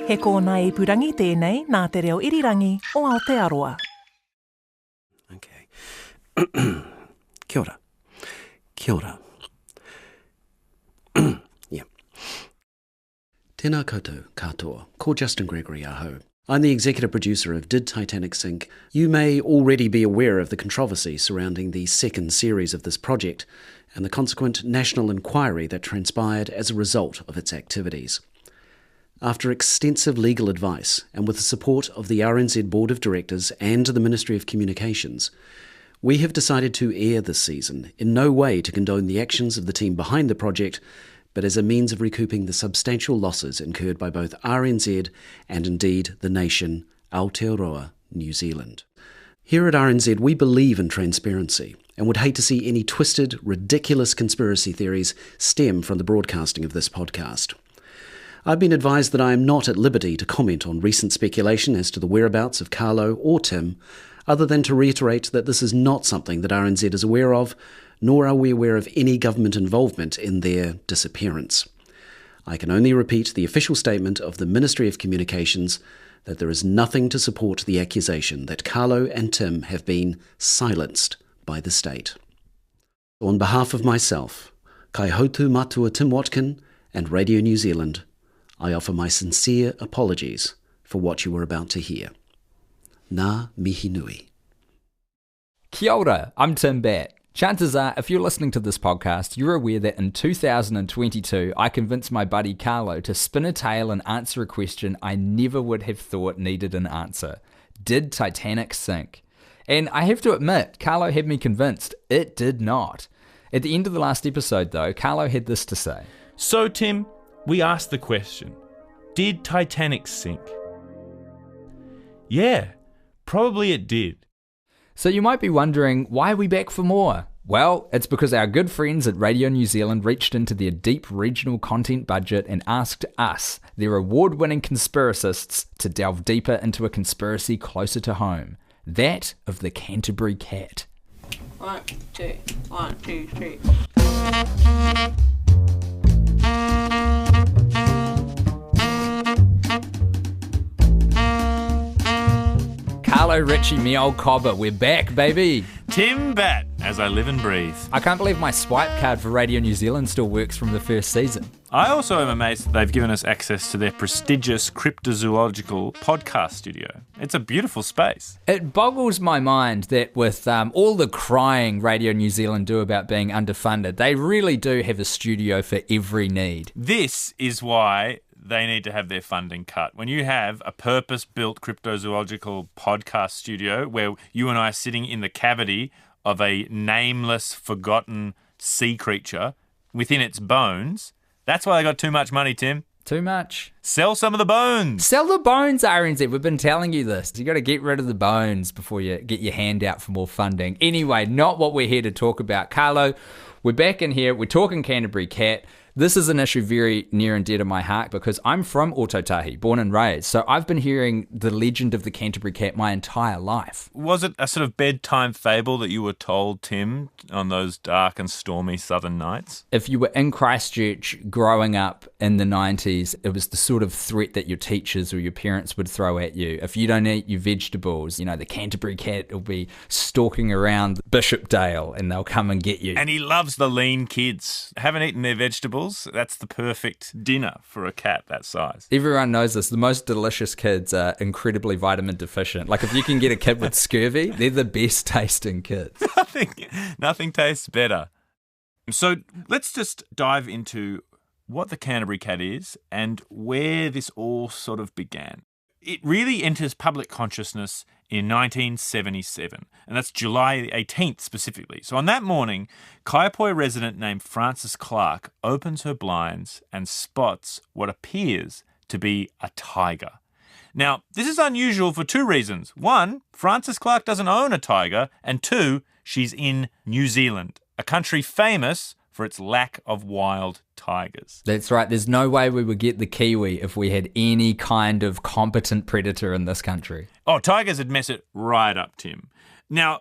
He kōna I purangi tēnei nā te reo irirangi o Aotearoa. Okay. Kia ora. Kia ora. Yeah. Tēnā koutou katoa. Ko Justin Gregory aho. I'm the executive producer of Did Titanic Sink? You may already be aware of the controversy surrounding the second series of this project and the consequent national inquiry that transpired as a result of its activities. After extensive legal advice and with the support of the RNZ Board of Directors and the Ministry of Communications, we have decided to air this season in no way to condone the actions of the team behind the project, but as a means of recouping the substantial losses incurred by both RNZ and indeed the nation Aotearoa, New Zealand. Here at RNZ, we believe in transparency and would hate to see any twisted, ridiculous conspiracy theories stem from the broadcasting of this podcast. I've been advised that I am not at liberty to comment on recent speculation as to the whereabouts of Carlo or Tim, other than to reiterate that this is not something that RNZ is aware of, nor are we aware of any government involvement in their disappearance. I can only repeat the official statement of the Ministry of Communications that there is nothing to support the accusation that Carlo and Tim have been silenced by the state. On behalf of myself, Kai Houtu Matua Tim Watkin and Radio New Zealand, I offer my sincere apologies for what you are about to hear. Ngā mihi nui. Kia ora, I'm Tim Batt. Chances are, if you're listening to this podcast, you're aware that in 2022, I convinced my buddy Carlo to spin a tale and answer a question I never would have thought needed an answer. Did Titanic sink? And I have to admit, Carlo had me convinced it did not. At the end of the last episode, though, Carlo had this to say. So, Tim, we asked the question, did Titanic sink? Yeah, probably it did. So you might be wondering, why are we back for more? Well, it's because our good friends at Radio New Zealand reached into their deep regional content budget and asked us, their award-winning conspiracists, to delve deeper into a conspiracy closer to home. That of the Canterbury Cat. 1, 2, 1, 2, 3. Carlo, Richie, me old cobber, we're back, baby. Tim Batt, as I live and breathe. I can't believe my swipe card for Radio New Zealand still works from the first season. I also am amazed that they've given us access to their prestigious cryptozoological podcast studio. It's a beautiful space. It boggles my mind that with all the crying Radio New Zealand do about being underfunded, they really do have a studio for every need. This is why they need to have their funding cut. When you have a purpose-built cryptozoological podcast studio where you and I are sitting in the cavity of a nameless, forgotten sea creature within its bones, that's why they got too much money, Tim. Too much. Sell some of the bones. Sell the bones, RNZ. We've been telling you this. You got to get rid of the bones before you get your hand out for more funding. Anyway, not what we're here to talk about. Carlo, we're back in here. We're talking Canterbury Cat. This is an issue very near and dear to my heart because I'm from Otautahi, born and raised. So I've been hearing the legend of the Canterbury Cat my entire life. Was it a sort of bedtime fable that you were told, Tim, on those dark and stormy southern nights? If you were in Christchurch growing up in the 90s, it was the sort of threat that your teachers or your parents would throw at you. If you don't eat your vegetables, you know, the Canterbury Cat will be stalking around Bishopdale and they'll come and get you. And he loves the lean kids. Haven't eaten their vegetables. That's the perfect dinner for a cat that size. Everyone knows this. The most delicious kids are incredibly vitamin deficient. Like if you can get a kid with scurvy, they're the best tasting kids. Nothing tastes better. So let's just dive into what the Canterbury Cat is and where this all sort of began. It really enters public consciousness in 1977, and that's July 18th specifically. So on that morning, Kaiapoi resident named Frances Clark opens her blinds and spots what appears to be a tiger. Now, this is unusual for two reasons. One, Frances Clark doesn't own a tiger, and two, she's in New Zealand, a country famous for its lack of wild tigers. That's right. There's no way we would get the kiwi if we had any kind of competent predator in this country. Oh, tigers would mess it right up, Tim. Now,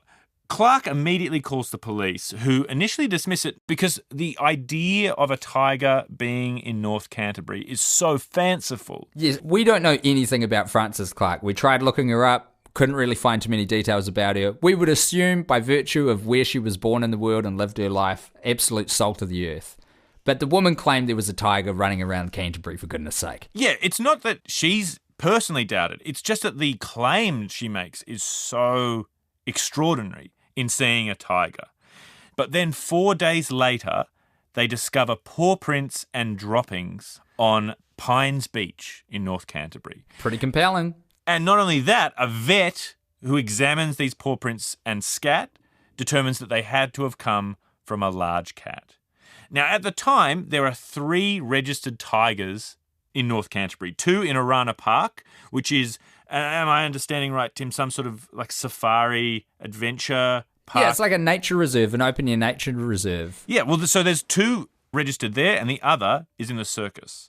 Clark immediately calls the police, who initially dismiss it because the idea of a tiger being in North Canterbury is so fanciful. Yes, we don't know anything about Frances Clark. We tried looking her up, couldn't really find too many details about her. We would assume, by virtue of where she was born in the world and lived her life, absolute salt of the earth. But the woman claimed there was a tiger running around Canterbury, for goodness sake. Yeah, it's not that she's personally doubted. It's just that the claim she makes is so extraordinary in seeing a tiger. But then 4 days later, they discover paw prints and droppings on Pines Beach in North Canterbury. Pretty compelling. And not only that, a vet who examines these paw prints and scat determines that they had to have come from a large cat. Now, at the time, there are 3 registered tigers in North Canterbury, 2 in Arana Park, which is, am I understanding right, Tim, some sort of like safari adventure park? Yeah, it's like a nature reserve, an open-air nature reserve. Yeah, well, so there's 2 registered there and the other is in the circus.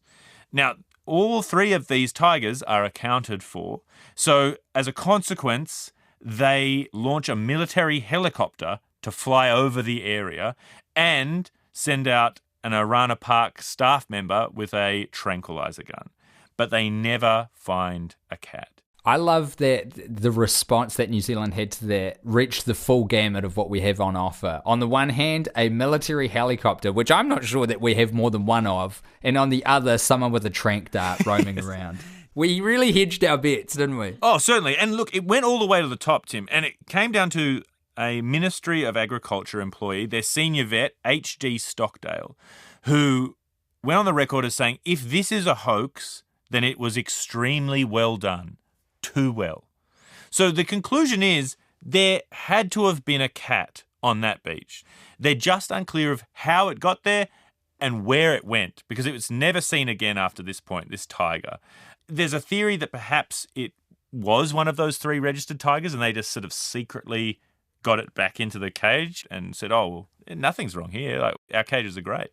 Now, all 3 of these tigers are accounted for. So as a consequence, they launch a military helicopter to fly over the area and send out an Arana Park staff member with a tranquilizer gun. But they never find a cat. I love that the response that New Zealand had to that reached the full gamut of what we have on offer. On the one hand, a military helicopter, which I'm not sure that we have more than one of, and on the other, someone with a tranq dart roaming around. We really hedged our bets, didn't we? Oh, certainly. And look, it went all the way to the top, Tim, and it came down to a Ministry of Agriculture employee, their senior vet, H.D. Stockdale, who went on the record as saying, if this is a hoax, then it was extremely well done. Too well. So the conclusion is there had to have been a cat on that beach. They're just unclear of how it got there and where it went, because it was never seen again after this point, this tiger. There's a theory that perhaps it was one of those 3 registered tigers and they just sort of secretly got it back into the cage and said, oh, well, nothing's wrong here. Like, our cages are great.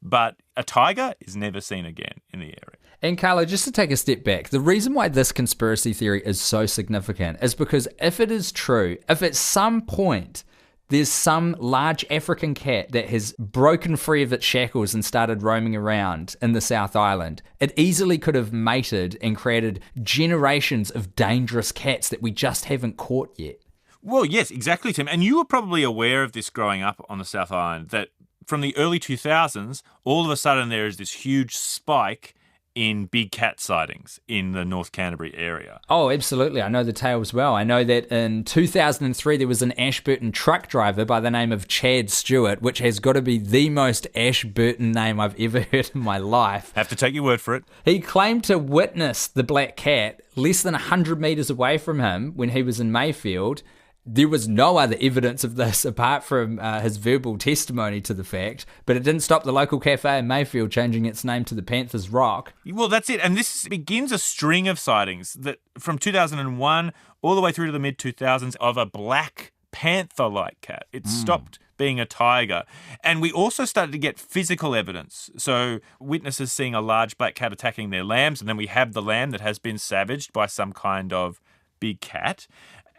But a tiger is never seen again in the area. And Carlo, just to take a step back, the reason why this conspiracy theory is so significant is because if it is true, if at some point there's some large African cat that has broken free of its shackles and started roaming around in the South Island, it easily could have mated and created generations of dangerous cats that we just haven't caught yet. Well, yes, exactly, Tim. And you were probably aware of this growing up on the South Island, that from the early 2000s, all of a sudden there is this huge spike in big cat sightings in the North Canterbury area. Oh, absolutely. I know the tale as well. I know that in 2003 there was an Ashburton truck driver by the name of Chad Stewart, which has got to be the most Ashburton name I've ever heard in my life. Have to take your word for it. He claimed to witness the black cat less than 100 metres away from him when he was in Mayfield. There was no other evidence of this apart from his verbal testimony to the fact, but it didn't stop the local cafe in Mayfield changing its name to the Panthers Rock. Well, that's it. And this begins a string of sightings that from 2001 all the way through to the mid-2000s of a black panther-like cat. It stopped being a tiger. And we also started to get physical evidence. So witnesses seeing a large black cat attacking their lambs, and then we have the lamb that has been savaged by some kind of big cat.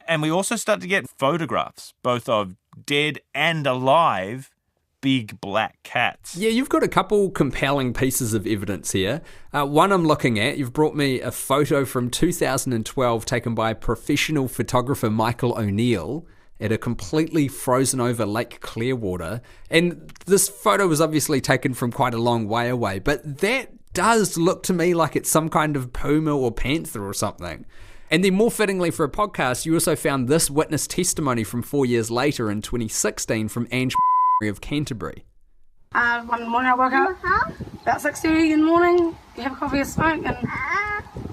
And we also start to get photographs, both of dead and alive big black cats. Yeah, you've got a couple compelling pieces of evidence here. One I'm looking at, you've brought me a photo from 2012 taken by professional photographer Michael O'Neill at a completely frozen over Lake Clearwater. And this photo was obviously taken from quite a long way away, but that does look to me like it's some kind of puma or panther or something. And then more fittingly for a podcast, you also found this witness testimony from 4 years later in 2016 from Ange of Canterbury. One morning I woke up about 6:30 in the morning, you have a coffee or smoke, and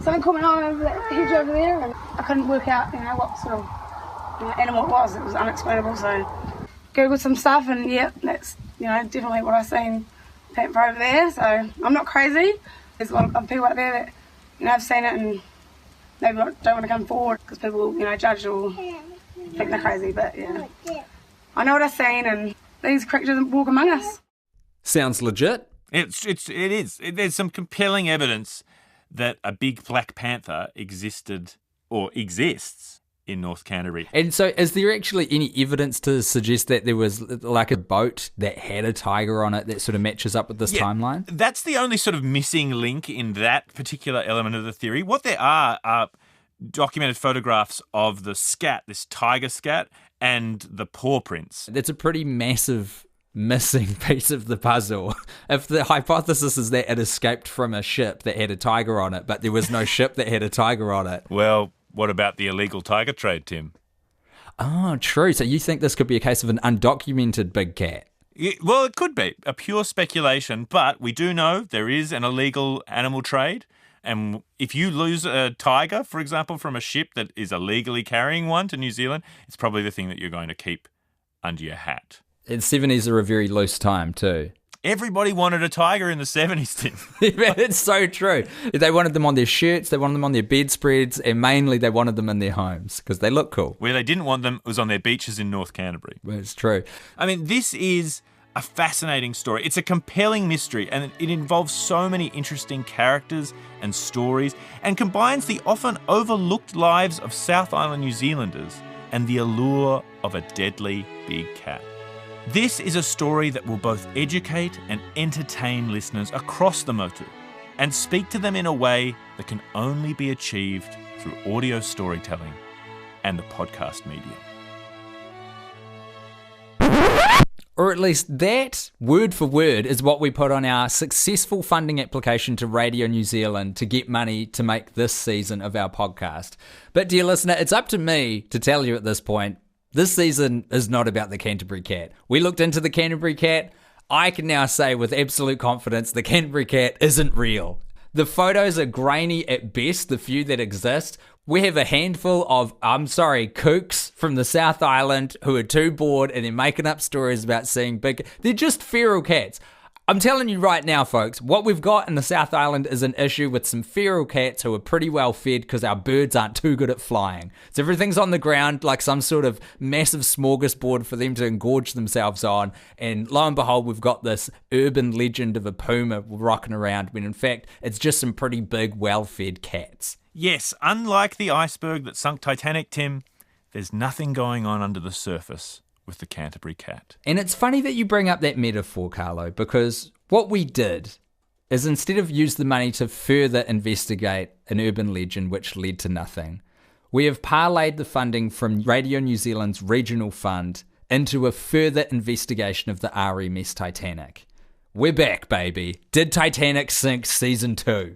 something caught my eye over that hedge over there, and I couldn't work out, what sort of animal it was. It was unexplainable, so Googled some stuff, and that's definitely what I seen panther over there. So I'm not crazy. There's a lot of people out there that have seen it and maybe don't want to come forward because people judge or think they're crazy. But I know what I've seen, and these creatures walk among us. Sounds legit. It is. There's some compelling evidence that a big black panther existed or exists in North Canterbury. And so is there actually any evidence to suggest that there was like a boat that had a tiger on it that sort of matches up with this timeline? That's the only sort of missing link in that particular element of the theory. What there are documented photographs of the scat, this tiger scat, and the paw prints. That's a pretty massive missing piece of the puzzle. If the hypothesis is that it escaped from a ship that had a tiger on it, but there was no ship that had a tiger on it. Well, what about the illegal tiger trade, Tim? Oh, true. So you think this could be a case of an undocumented big cat? Well, it could be a pure speculation, but we do know there is an illegal animal trade. And if you lose a tiger, for example, from a ship that is illegally carrying one to New Zealand, it's probably the thing that you're going to keep under your hat. And 70s are a very loose time too. Everybody wanted a tiger in the 70s, Tim. It's so true. They wanted them on their shirts, they wanted them on their bedspreads, and mainly they wanted them in their homes because they look cool. Where they didn't want them was on their beaches in North Canterbury. It's true. I mean, this is a fascinating story. It's a compelling mystery, and it involves so many interesting characters and stories, and combines the often overlooked lives of South Island New Zealanders and the allure of a deadly big cat. This is a story that will both educate and entertain listeners across the motu and speak to them in a way that can only be achieved through audio storytelling and the podcast medium. Or at least that, word for word, is what we put on our successful funding application to Radio New Zealand to get money to make this season of our podcast. But dear listener, it's up to me to tell you at this point, this season is not about the Canterbury cat. We looked into the Canterbury cat. I can now say with absolute confidence the Canterbury cat isn't real. The photos are grainy at best, the few that exist. We have a handful of, kooks from the South Island who are too bored and they're making up stories about seeing big... They're just feral cats. I'm telling you right now, folks, what we've got in the South Island is an issue with some feral cats who are pretty well fed because our birds aren't too good at flying. So everything's on the ground like some sort of massive smorgasbord for them to engorge themselves on. And lo and behold, we've got this urban legend of a puma rocking around when in fact it's just some pretty big, well-fed cats. Yes, unlike the iceberg that sunk Titanic, Tim, there's nothing going on under the surface with the Canterbury cat. And it's funny that you bring up that metaphor, Carlo, because what we did is instead of use the money to further investigate an urban legend which led to nothing, we have parlayed the funding from Radio New Zealand's regional fund into a further investigation of the RMS Titanic. We're back, baby. Did Titanic sink season 2?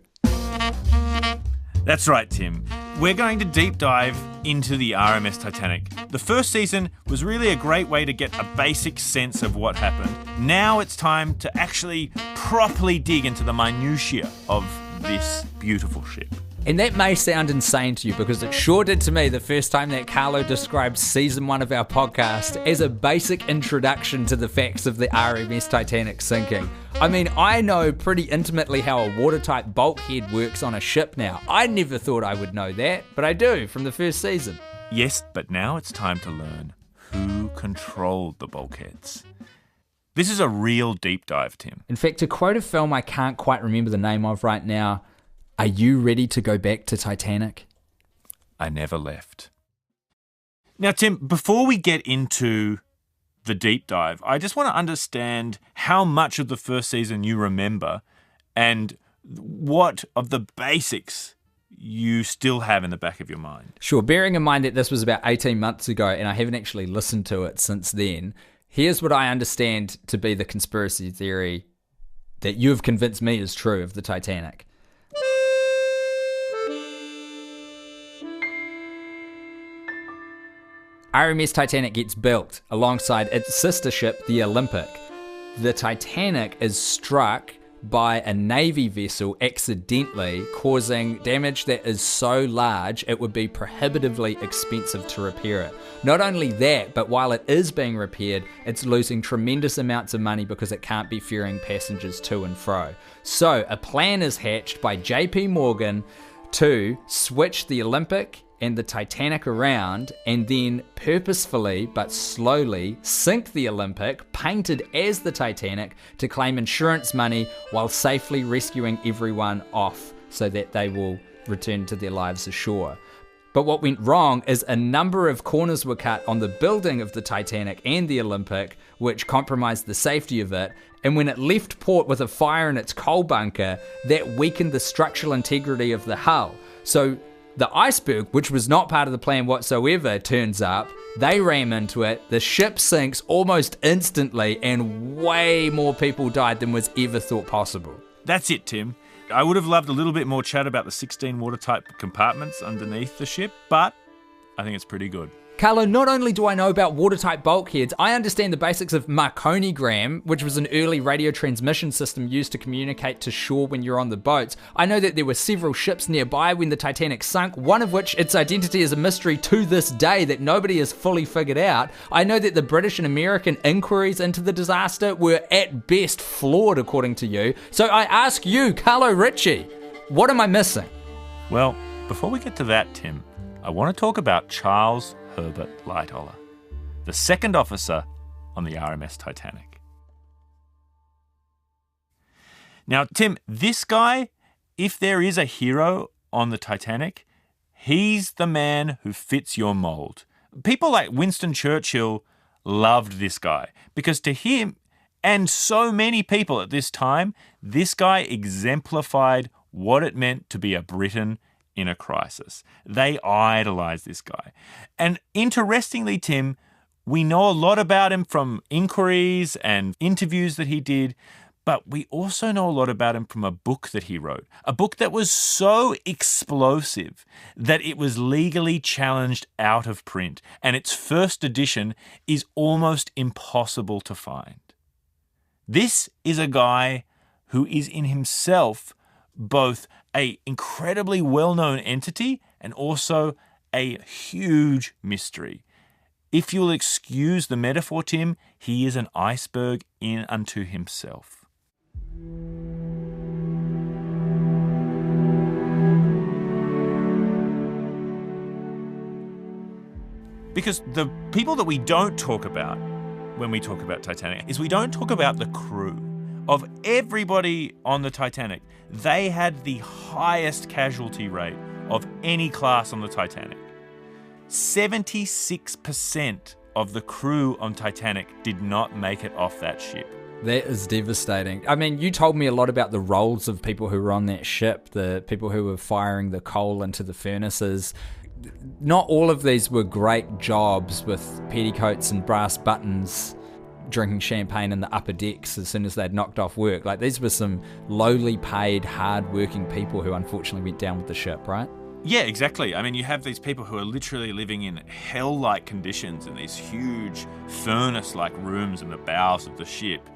That's right, Tim. We're going to deep dive into the RMS Titanic. The first season was really a great way to get a basic sense of what happened. Now it's time to actually properly dig into the minutiae of this beautiful ship. And that may sound insane to you because it sure did to me the first time that Carlo described season 1 of our podcast as a basic introduction to the facts of the RMS Titanic sinking. I mean, I know pretty intimately how a watertight bulkhead works on a ship now. I never thought I would know that, but I do from the first season. Yes, but now it's time to learn who controlled the bulkheads. This is a real deep dive, Tim. In fact, to quote a film I can't quite remember the name of right now, are you ready to go back to Titanic? I never left. Now, Tim, before we get into the deep dive, I just want to understand how much of the first season you remember and what of the basics you still have in the back of your mind. Sure, bearing in mind that this was about 18 months ago and I haven't actually listened to it since then, here's what I understand to be the conspiracy theory that you have convinced me is true of the Titanic. RMS Titanic gets built alongside its sister ship, the Olympic. The Titanic is struck by a Navy vessel accidentally, causing damage that is so large it would be prohibitively expensive to repair it. Not only that, but while it is being repaired, it's losing tremendous amounts of money because it can't be ferrying passengers to and fro. So a plan is hatched by JP Morgan to switch the Olympic and the Titanic around and then purposefully but slowly sink the Olympic, painted as the Titanic, to claim insurance money while safely rescuing everyone off so that they will return to their lives ashore. But what went wrong is a number of corners were cut on the building of the Titanic and the Olympic, which compromised the safety of it. And when it left port with a fire in its coal bunker, that weakened the structural integrity of the hull. So the iceberg, which was not part of the plan whatsoever, turns up, they ram into it, the ship sinks almost instantly, and way more people died than was ever thought possible. That's it, Tim. I would have loved a little bit more chat about the 16 watertight compartments underneath the ship, but I think it's pretty good. Carlo, not only do I know about watertight bulkheads, I understand the basics of Marconigram, which was an early radio transmission system used to communicate to shore when you're on the boats. I know that there were several ships nearby when the Titanic sunk, one of which its identity is a mystery to this day that nobody has fully figured out. I know that the British and American inquiries into the disaster were at best flawed, according to you. So I ask you, Carlo Ritchie, what am I missing? Well, before we get to that, Tim, I want to talk about Charles Herbert Lightoller, the second officer on the RMS Titanic. Now, Tim, this guy, if there is a hero on the Titanic, he's the man who fits your mold. People like Winston Churchill loved this guy because to him, and so many people at this time, this guy exemplified what it meant to be a Briton in a crisis. They idolise this guy. And interestingly, Tim, we know a lot about him from inquiries and interviews that he did, but we also know a lot about him from a book that he wrote, a book that was so explosive that it was legally challenged out of print, and its first edition is almost impossible to find. This is a guy who is in himself both an incredibly well-known entity and also a huge mystery. If you'll excuse the metaphor, Tim, he is an iceberg in unto himself. Because the people that we don't talk about when we talk about Titanic is we don't talk about the crew. Of everybody on the Titanic, they had the highest casualty rate of any class on the Titanic. 76% of the crew on Titanic did not make it off that ship. That is devastating. I mean, you told me a lot about the roles of people who were on that ship, the people who were firing the coal into the furnaces. Not all of these were great jobs with petticoats and brass buttons, drinking champagne in the upper decks as soon as they'd knocked off work. Like, these were some lowly paid, hard-working people who unfortunately went down with the ship, right? Yeah, exactly. I mean, you have these people who are literally living in hell-like conditions in these huge furnace-like rooms in the bowels of the ship,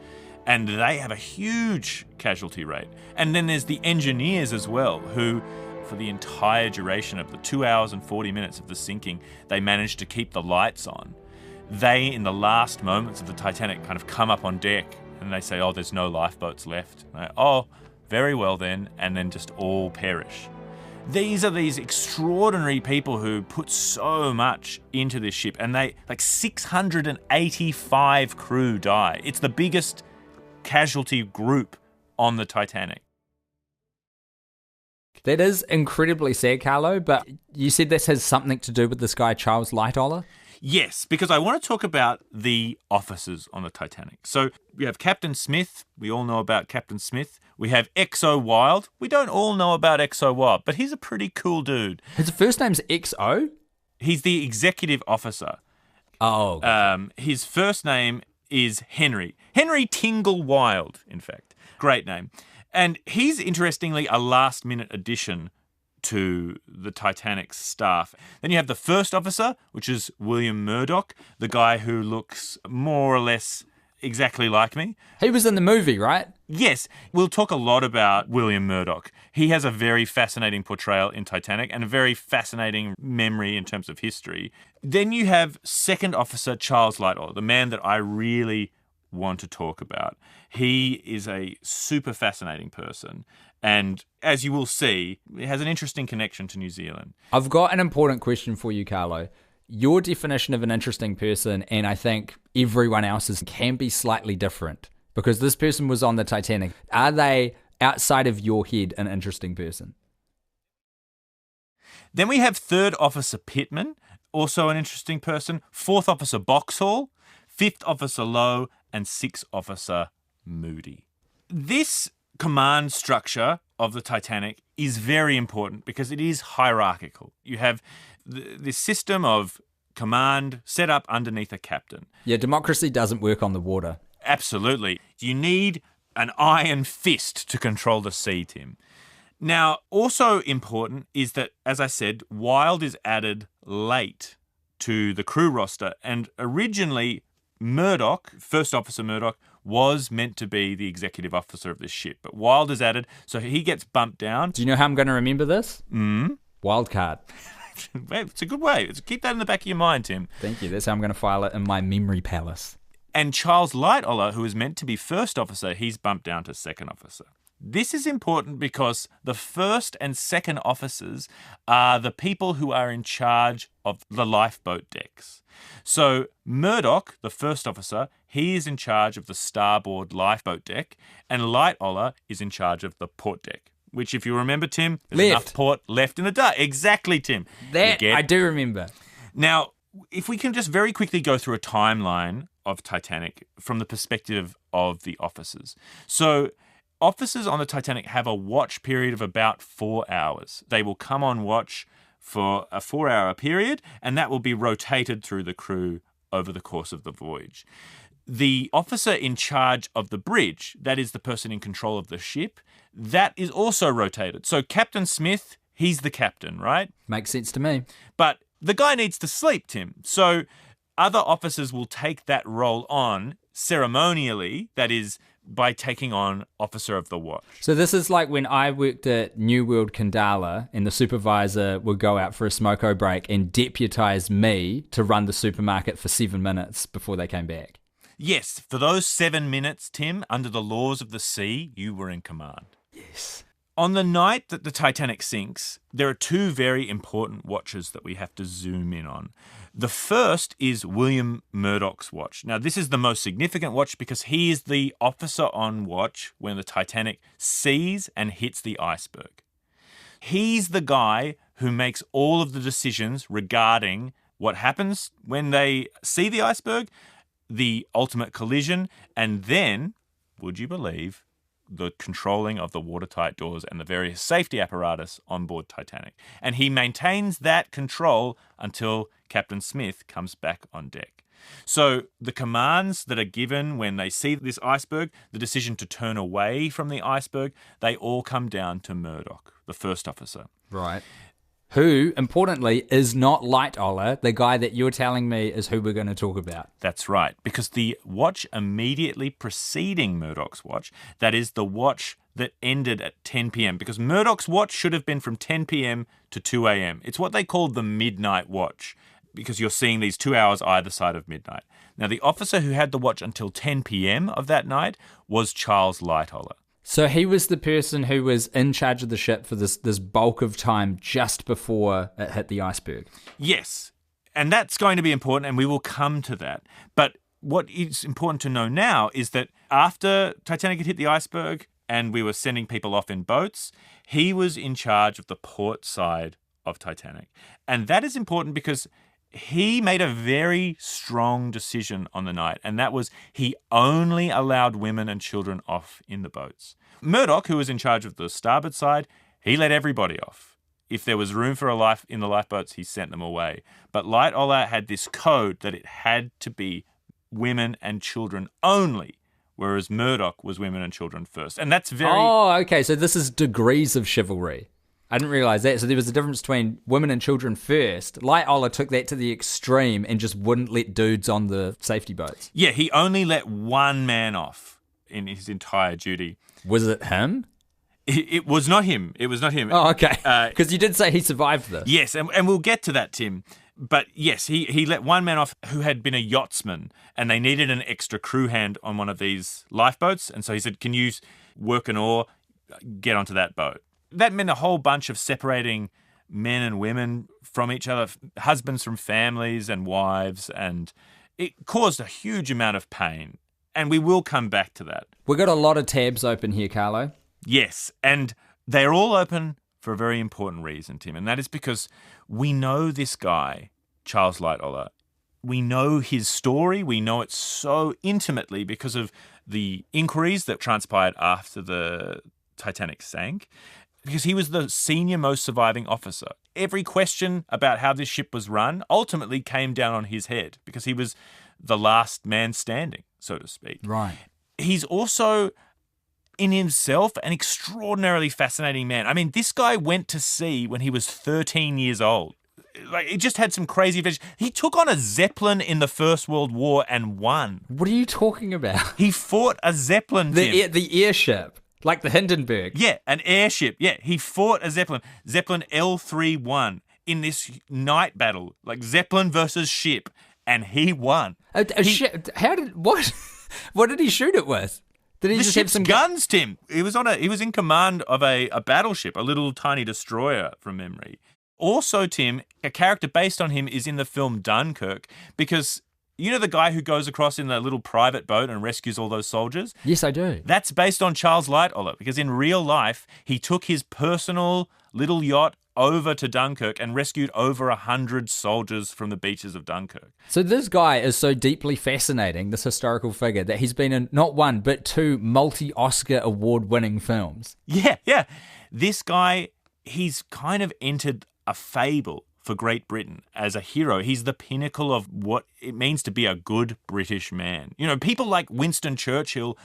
and they have a huge casualty rate. And then there's the engineers as well, who, for the entire duration of the 2 hours and 40 minutes of the sinking, they managed to keep the lights on. They, in the last moments of the Titanic, kind of come up on deck and they say, oh, there's no lifeboats left. Like, oh, very well then, and then just all perish. These are these extraordinary people who put so much into this ship, and 685 crew die. It's the biggest casualty group on the Titanic. That is incredibly sad, Carlo, but you said this has something to do with this guy, Charles Lightoller? Yes, because I want to talk about the officers on the Titanic. So we have Captain Smith. We all know about Captain Smith. We have XO Wild. We don't all know about XO Wild, but he's a pretty cool dude. His first name's XO? He's the executive officer. Oh. Gotcha. His first name is Henry. Henry Tingle Wild, in fact. Great name. And he's, interestingly, a last-minute addition to the Titanic's staff. Then you have the first officer, which is William Murdoch, the guy who looks more or less exactly like me. He was in the movie, right? Yes. We'll talk a lot about William Murdoch. He has a very fascinating portrayal in Titanic and a very fascinating memory in terms of history. Then you have second officer Charles Lightoller, the man that I really want to talk about. He is a super fascinating person. And as you will see, it has an interesting connection to New Zealand. I've got an important question for you, Carlo. Your definition of an interesting person, and I think everyone else's, can be slightly different because this person was on the Titanic. Are they, outside of your head, an interesting person? Then we have 3rd Officer Pittman, also an interesting person, 4th Officer Boxhall, 5th Officer Lowe, and 6th Officer Moody. This command structure of the Titanic is very important because it is hierarchical. You have this system of command set up underneath a captain. Yeah, democracy doesn't work on the water. Absolutely. You need an iron fist to control the sea, Tim. Now, also important is that, as I said, Wild is added late to the crew roster, and originally Murdoch, First Officer Murdoch, was meant to be the executive officer of this ship, but Wild is added, so he gets bumped down. Do you know how I'm going to remember this? Wildcard. It's a good way. Keep that in the back of your mind, Tim. Thank you. That's how I'm going to file it in my memory palace. And Charles Lightoller, who was meant to be first officer, he's bumped down to second officer. This is important because the first and second officers are the people who are in charge of the lifeboat decks. So Murdoch, the first officer, he is in charge of the starboard lifeboat deck, and Lightoller is in charge of the port deck. Which, if you remember, Tim, there's enough port left in the dark. Exactly, Tim. That I do remember. Now, if we can just very quickly go through a timeline of Titanic from the perspective of the officers. So officers on the Titanic have a watch period of about 4 hours. They will come on watch for a 4-hour period, and that will be rotated through the crew over the course of the voyage. The officer in charge of the bridge, that is the person in control of the ship, that is also rotated. So Captain Smith, he's the captain, right? Makes sense to me. But the guy needs to sleep, Tim. So other officers will take that role on ceremonially, that is, by taking on Officer of the Watch. So this is like when I worked at New World Kandala and the supervisor would go out for a smoko break and deputise me to run the supermarket for 7 minutes before they came back. Yes, for those 7 minutes, Tim, under the laws of the sea, you were in command. Yes. On the night that the Titanic sinks, there are 2 very important watches that we have to zoom in on. The first is William Murdoch's watch. Now, this is the most significant watch because he is the officer on watch when the Titanic sees and hits the iceberg. He's the guy who makes all of the decisions regarding what happens when they see the iceberg, the ultimate collision, and then, would you believe, the controlling of the watertight doors and the various safety apparatus on board Titanic. And he maintains that control until Captain Smith comes back on deck. So the commands that are given when they see this iceberg, the decision to turn away from the iceberg, they all come down to Murdoch, the first officer. Right. Who, importantly, is not Lightoller, the guy that you're telling me is who we're going to talk about. That's right, because the watch immediately preceding Murdoch's watch, that is the watch that ended at 10 p.m, because Murdoch's watch should have been from 10 p.m. to 2 a.m. It's what they call the midnight watch, because you're seeing these 2 hours either side of midnight. Now, the officer who had the watch until 10 p.m. of that night was Charles Lightoller. So he was the person who was in charge of the ship for this bulk of time just before it hit the iceberg. Yes, and that's going to be important, and we will come to that. But what is important to know now is that after Titanic had hit the iceberg and we were sending people off in boats, he was in charge of the port side of Titanic. And that is important because he made a very strong decision on the night, and that was he only allowed women and children off in the boats. Murdoch, who was in charge of the starboard side, he let everybody off. If there was room for a life in the lifeboats, he sent them away. But Lightoller had this code that it had to be women and children only, whereas Murdoch was women and children first. And that's very... Oh, okay, so this is degrees of chivalry. I didn't realise that. So there was a difference between women and children first. Lightoller took that to the extreme and just wouldn't let dudes on the safety boats. Yeah, he only let one man off in his entire duty. Was it him? It was not him. It was not him. Oh, okay. Because you did say he survived this. Yes, and we'll get to that, Tim. But yes, he let one man off who had been a yachtsman, and they needed an extra crew hand on one of these lifeboats. And so he said, can you work an oar, get onto that boat? That meant a whole bunch of separating men and women from each other, husbands from families and wives, and it caused a huge amount of pain. And we will come back to that. We've got a lot of tabs open here, Carlo. Yes, and they're all open for a very important reason, Tim, and that is because we know this guy, Charles Lightoller. We know his story. We know it so intimately because of the inquiries that transpired after the Titanic sank, because he was the senior most surviving officer. Every question about how this ship was run ultimately came down on his head because he was the last man standing, so to speak. Right. He's also, in himself, an extraordinarily fascinating man. I mean, this guy went to sea when he was 13 years old. Like, he just had some crazy vision. He took on a Zeppelin in the First World War and won. What are you talking about? He fought a Zeppelin, Tim. The airship, like the Hindenburg. Yeah, an airship. Yeah, he fought a Zeppelin. Zeppelin L31 in this night battle, like Zeppelin versus ship, and he won. How did what? What did he shoot it with? Did he The just have ship's some guns, Tim. He was in command of a battleship, a little tiny destroyer from memory. Also, Tim, a character based on him is in the film Dunkirk, because you know the guy who goes across in the little private boat and rescues all those soldiers? Yes, I do. That's based on Charles Lightoller, because in real life, he took his personal little yacht over to Dunkirk and rescued over 100 soldiers from the beaches of Dunkirk. So this guy is so deeply fascinating, this historical figure, that he's been in not one, but 2 multi-Oscar award-winning films. Yeah. This guy, he's kind of entered a fable for Great Britain as a hero. He's the pinnacle of what it means to be a good British man. You know, people like Winston Churchill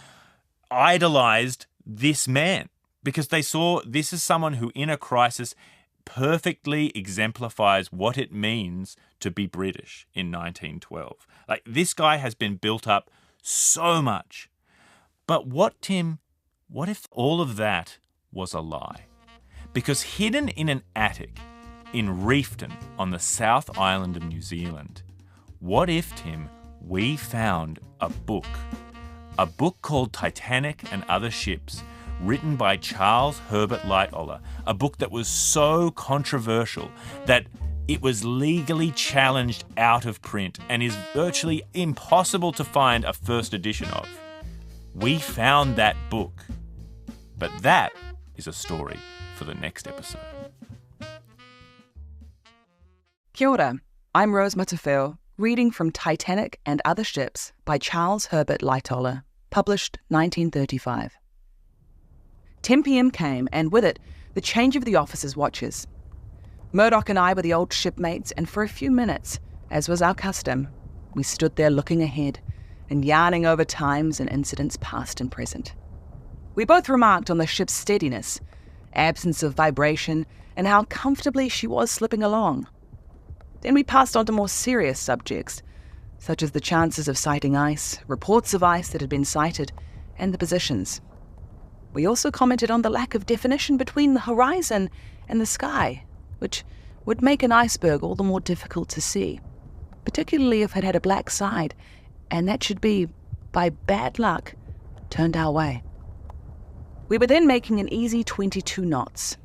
idolized this man because they saw this as someone who, in a crisis, perfectly exemplifies what it means to be British in 1912. Like, this guy has been built up so much. But what if all of that was a lie? Because hidden in an attic in Reefton on the South Island of New Zealand, what if, Tim, we found a book called Titanic and Other Ships, written by Charles Herbert Lightoller, a book that was so controversial that it was legally challenged out of print and is virtually impossible to find a first edition of. We found that book. But that is a story for the next episode. Kia ora, I'm Rose Matafeo, reading from Titanic and Other Ships by Charles Herbert Lightoller, published 1935. 10 p.m. came, and with it, the change of the officers' watches. Murdoch and I were the old shipmates, and for a few minutes, as was our custom, we stood there looking ahead and yarning over times and incidents past and present. We both remarked on the ship's steadiness, absence of vibration, and how comfortably she was slipping along. Then we passed on to more serious subjects, such as the chances of sighting ice, reports of ice that had been sighted, and the positions. We also commented on the lack of definition between the horizon and the sky, which would make an iceberg all the more difficult to see, particularly if it had a black side, and that should be, by bad luck, turned our way. We were then making an easy 22 knots.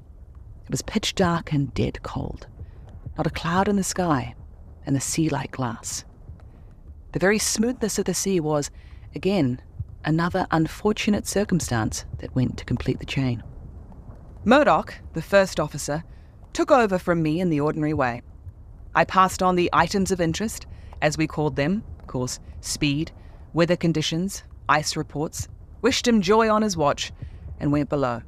It was pitch dark and dead cold. Not a cloud in the sky, and the sea like glass. The very smoothness of the sea was, again, another unfortunate circumstance that went to complete the chain. Murdoch, the first officer, took over from me in the ordinary way. I passed on the items of interest, as we called them, of course, speed, weather conditions, ice reports, wished him joy on his watch, and went below.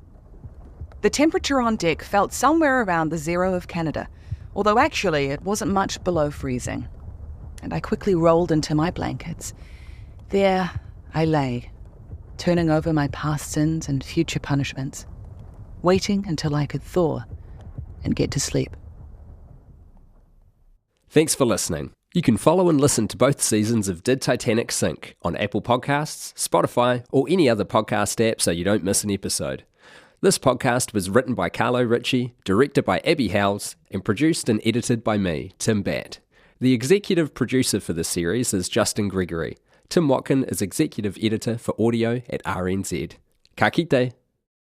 The temperature on deck felt somewhere around the 0 of Canada, although actually it wasn't much below freezing, and I quickly rolled into my blankets. There I lay, turning over my past sins and future punishments, waiting until I could thaw and get to sleep. Thanks for listening. You can follow and listen to both seasons of Did Titanic Sink on Apple Podcasts, Spotify, or any other podcast app so you don't miss an episode. This podcast was written by Carlo Ritchie, directed by Abby Howes, and produced and edited by me, Tim Batt. The executive producer for the series is Justin Gregory. Tim Watkin is executive editor for audio at RNZ. Ka kite.